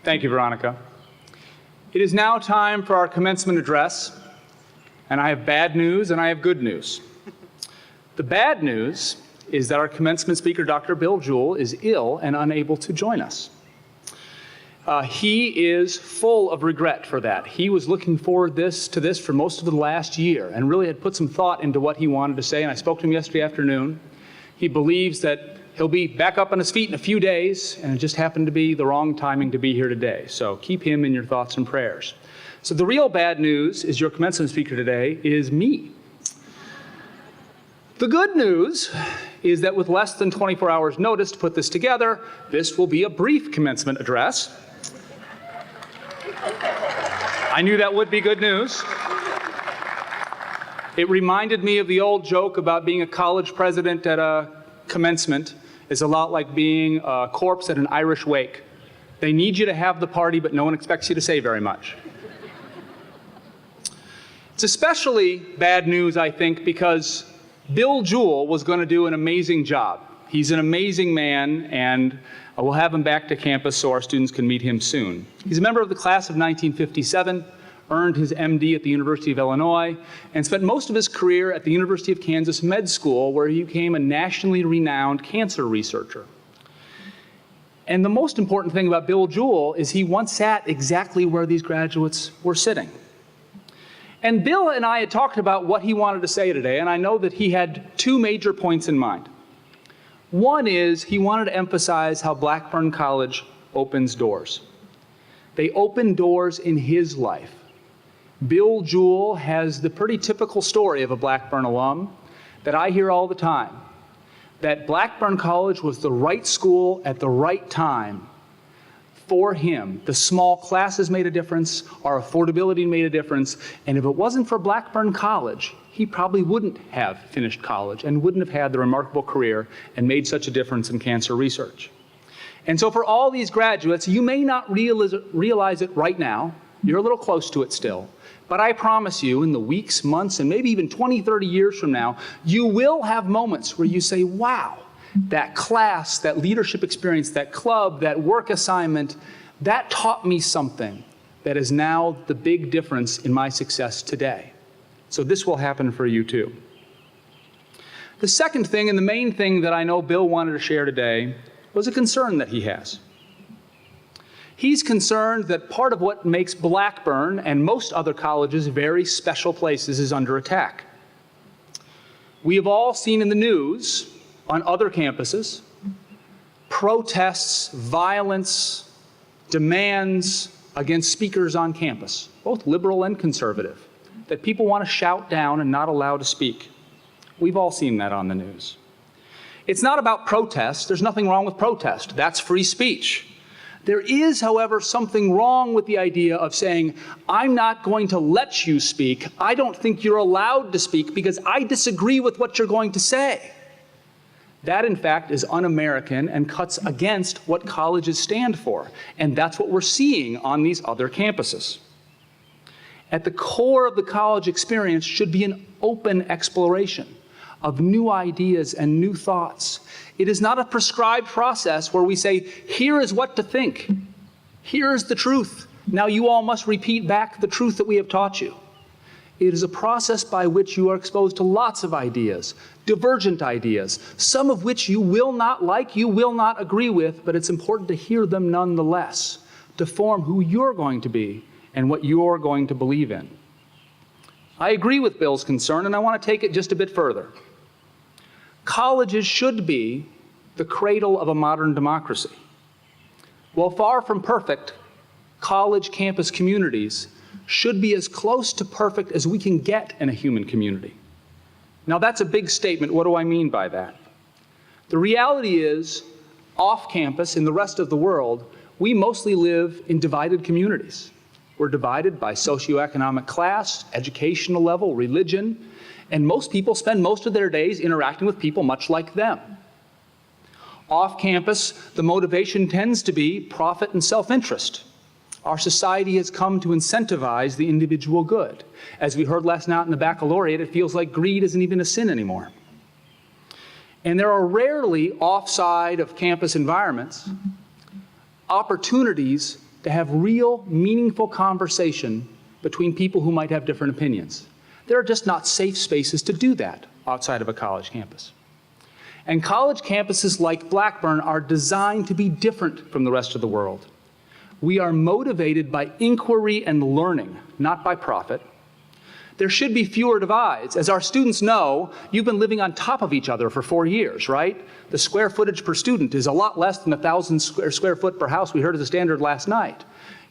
Thank you, Veronica. It is now time for our commencement address, and I have bad news and I have good news. The bad news is that our commencement speaker, Dr. Bill Jewell, is ill and unable to join us. He is full of regret for that. He was looking forward to this for most of the last year and really had put some thought into what he wanted to say, and I spoke to him yesterday afternoon. He believes that he'll be back up on his feet in a few days, and it just happened to be the wrong timing to be here today. So keep him in your thoughts and prayers. So the real bad news is your commencement speaker today is me. The good news is that with less than 24 hours notice to put this together, this will be a brief commencement address. I knew that would be good news. It reminded me of the old joke about being a college president at a commencement. It's a lot like being a corpse at an Irish wake. They need you to have the party, but no one expects you to say very much. It's especially bad news, I think, because Bill Jewell was going to do an amazing job. He's an amazing man, and we'll have him back to campus so our students can meet him soon. He's a member of the class of 1957, earned his MD at the University of Illinois, and spent most of his career at the University of Kansas Med School, where he became a nationally renowned cancer researcher. And the most important thing about Bill Jewell is he once sat exactly where these graduates were sitting. And Bill and I had talked about what he wanted to say today, and I know that he had two major points in mind. One is he wanted to emphasize how Blackburn College opens doors. They open doors in his life. Bill Jewell has the pretty typical story of a Blackburn alum that I hear all the time, that Blackburn College was the right school at the right time for him. The small classes made a difference, our affordability made a difference, and if it wasn't for Blackburn College, he probably wouldn't have finished college and wouldn't have had the remarkable career and made such a difference in cancer research. And so for all these graduates, you may not realize it right now, you're a little close to it still, but I promise you in the weeks, months, and maybe even 20, 30 years from now, you will have moments where you say, wow, that class, that leadership experience, that club, that work assignment, that taught me something that is now the big difference in my success today. So this will happen for you too. The second thing, and the main thing that I know Bill wanted to share today, was a concern that he has. He's concerned that part of what makes Blackburn and most other colleges very special places is under attack. We have all seen in the news on other campuses protests, violence, demands against speakers on campus, both liberal and conservative, that people want to shout down and not allow to speak. We've all seen that on the news. It's not about protest. There's nothing wrong with protest. That's free speech. There is, however, something wrong with the idea of saying, I'm not going to let you speak. I don't think you're allowed to speak because I disagree with what you're going to say. That, in fact, is un-American and cuts against what colleges stand for. And that's what we're seeing on these other campuses. At the core of the college experience should be an open exploration of new ideas and new thoughts. It is not a prescribed process where we say, here is what to think. Here is the truth. Now you all must repeat back the truth that we have taught you. It is a process by which you are exposed to lots of ideas, divergent ideas, some of which you will not like, you will not agree with, but it's important to hear them nonetheless, to form who you're going to be and what you're going to believe in. I agree with Bill's concern, and I want to take it just a bit further. Colleges should be the cradle of a modern democracy. While far from perfect, college campus communities should be as close to perfect as we can get in a human community. Now that's a big statement. What do I mean by that? The reality is, off campus in the rest of the world, we mostly live in divided communities. We're divided by socioeconomic class, educational level, religion, and most people spend most of their days interacting with people much like them. Off campus, the motivation tends to be profit and self-interest. Our society has come to incentivize the individual good. As we heard last night in the baccalaureate, it feels like greed isn't even a sin anymore. And there are rarely offside of campus environments opportunities to have real, meaningful conversation between people who might have different opinions. There are just not safe spaces to do that outside of a college campus. And college campuses like Blackburn are designed to be different from the rest of the world. We are motivated by inquiry and learning, not by profit. There should be fewer divides. As our students know, you've been living on top of each other for 4 years, right? The square footage per student is a lot less than 1,000 square foot per house we heard as a standard last night.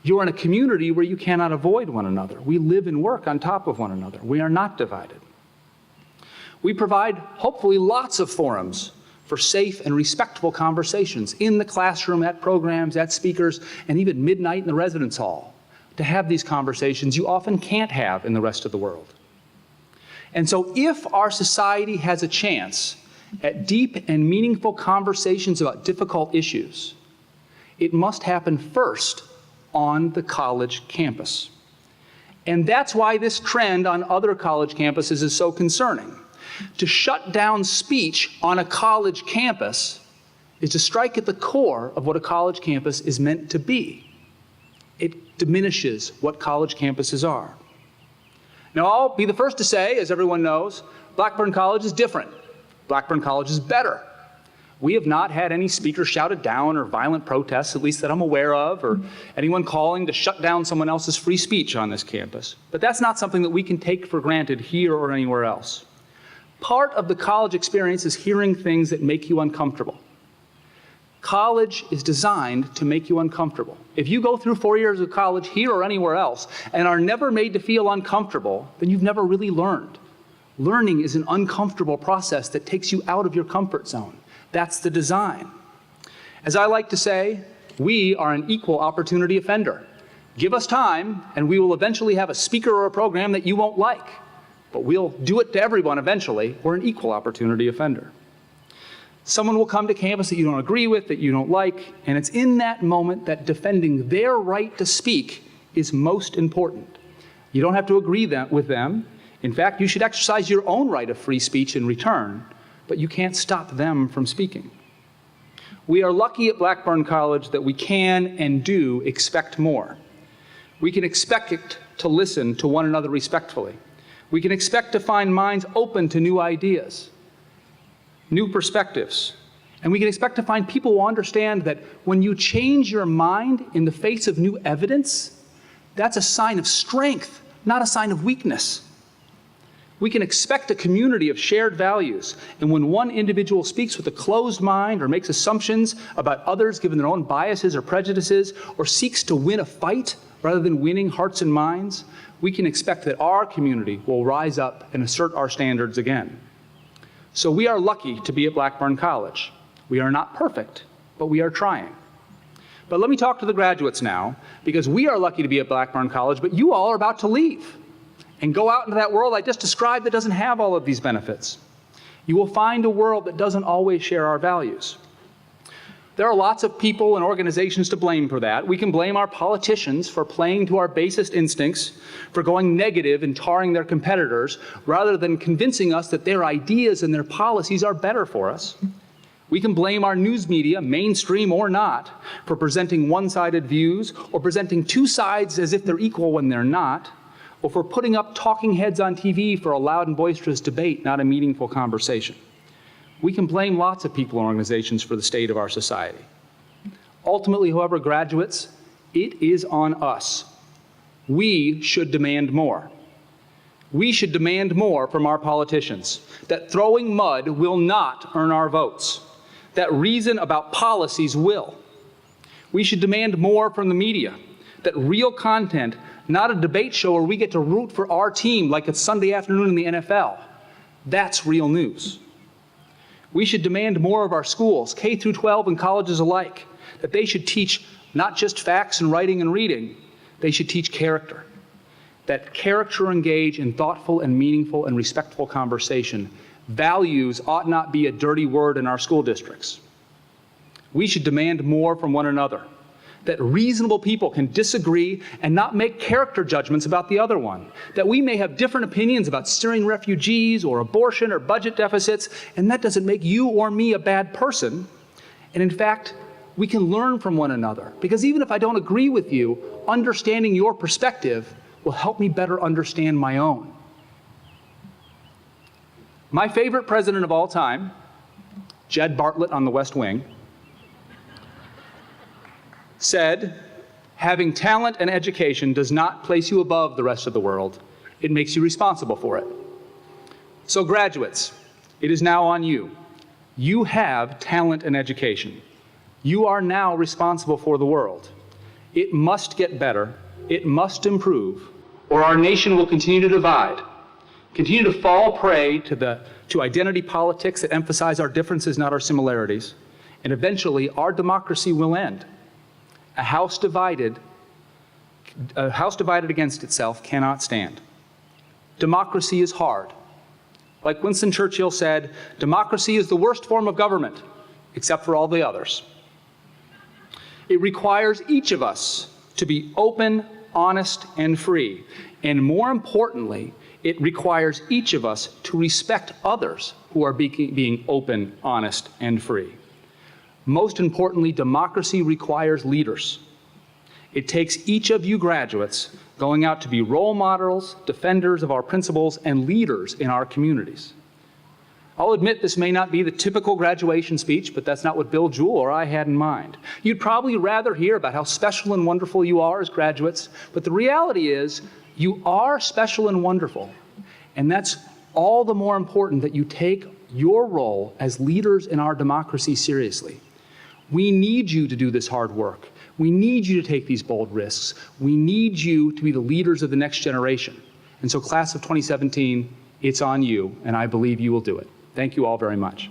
You're in a community where you cannot avoid one another. We live and work on top of one another. We are not divided. We provide, hopefully, lots of forums for safe and respectful conversations in the classroom, at programs, at speakers, and even midnight in the residence hall, to have these conversations you often can't have in the rest of the world. And so if our society has a chance at deep and meaningful conversations about difficult issues, it must happen first on the college campus. And that's why this trend on other college campuses is so concerning. To shut down speech on a college campus is to strike at the core of what a college campus is meant to be. It diminishes what college campuses are. Now, I'll be the first to say, as everyone knows, Blackburn College is different. Blackburn College is better. We have not had any speakers shouted down or violent protests, at least that I'm aware of, or anyone calling to shut down someone else's free speech on this campus. But that's not something that we can take for granted here or anywhere else. Part of the college experience is hearing things that make you uncomfortable. College is designed to make you uncomfortable. If you go through 4 years of college here or anywhere else and are never made to feel uncomfortable, then you've never really learned. Learning is an uncomfortable process that takes you out of your comfort zone. That's the design. As I like to say, we are an equal opportunity offender. Give us time, and we will eventually have a speaker or a program that you won't like. But we'll do it to everyone eventually. We're an equal opportunity offender. Someone will come to campus that you don't agree with, that you don't like, and it's in that moment that defending their right to speak is most important. You don't have to agree with them. In fact, you should exercise your own right of free speech in return, but you can't stop them from speaking. We are lucky at Blackburn College that we can and do expect more. We can expect it to listen to one another respectfully. We can expect to find minds open to new ideas, new perspectives. And we can expect to find people who understand that when you change your mind in the face of new evidence, that's a sign of strength, not a sign of weakness. We can expect a community of shared values, and when one individual speaks with a closed mind or makes assumptions about others given their own biases or prejudices, or seeks to win a fight rather than winning hearts and minds, we can expect that our community will rise up and assert our standards again. So we are lucky to be at Blackburn College. We are not perfect, but we are trying. But let me talk to the graduates now, because we are lucky to be at Blackburn College, but you all are about to leave and go out into that world I just described that doesn't have all of these benefits. You will find a world that doesn't always share our values. There are lots of people and organizations to blame for that. We can blame our politicians for playing to our basest instincts, for going negative and tarring their competitors, rather than convincing us that their ideas and their policies are better for us. We can blame our news media, mainstream or not, for presenting one-sided views, or presenting two sides as if they're equal when they're not, or for putting up talking heads on TV for a loud and boisterous debate, not a meaningful conversation. We can blame lots of people and organizations for the state of our society. Ultimately, however, graduates, it is on us. We should demand more. We should demand more from our politicians, that throwing mud will not earn our votes, that reason about policies will. We should demand more from the media, that real content, not a debate show where we get to root for our team like it's Sunday afternoon in the NFL. That's real news. We should demand more of our schools, K through 12 and colleges alike, that they should teach not just facts and writing and reading, they should teach character. That character engage in thoughtful and meaningful and respectful conversation. Values ought not be a dirty word in our school districts. We should demand more from one another, that reasonable people can disagree and not make character judgments about the other one, that we may have different opinions about steering refugees or abortion or budget deficits, and that doesn't make you or me a bad person. And in fact, We can learn from one another, because even if I don't agree with you, understanding your perspective will help me better understand my own. My favorite president of all time, Jed Bartlett on the West Wing, said, having talent and education does not place you above the rest of the world. It makes you responsible for it. So graduates, it is now on you. You have talent and education. You are now responsible for the world. It must get better. It must improve, or our nation will continue to divide, continue to fall prey to identity politics that emphasize our differences, not our similarities, and eventually our democracy will end. A house divided against itself cannot stand. Democracy is hard. Like Winston Churchill said, democracy is the worst form of government, except for all the others. It requires each of us to be open, honest, and free. And more importantly, it requires each of us to respect others who are being open, honest, and free. Most importantly, democracy requires leaders. It takes each of you graduates going out to be role models, defenders of our principles, and leaders in our communities. I'll admit this may not be the typical graduation speech, but that's not what Bill Jewell or I had in mind. You'd probably rather hear about how special and wonderful you are as graduates, but the reality is you are special and wonderful, and that's all the more important that you take your role as leaders in our democracy seriously. We need you to do this hard work. We need you to take these bold risks. We need you to be the leaders of the next generation. And so class of 2017, it's on you, and I believe you will do it. Thank you all very much.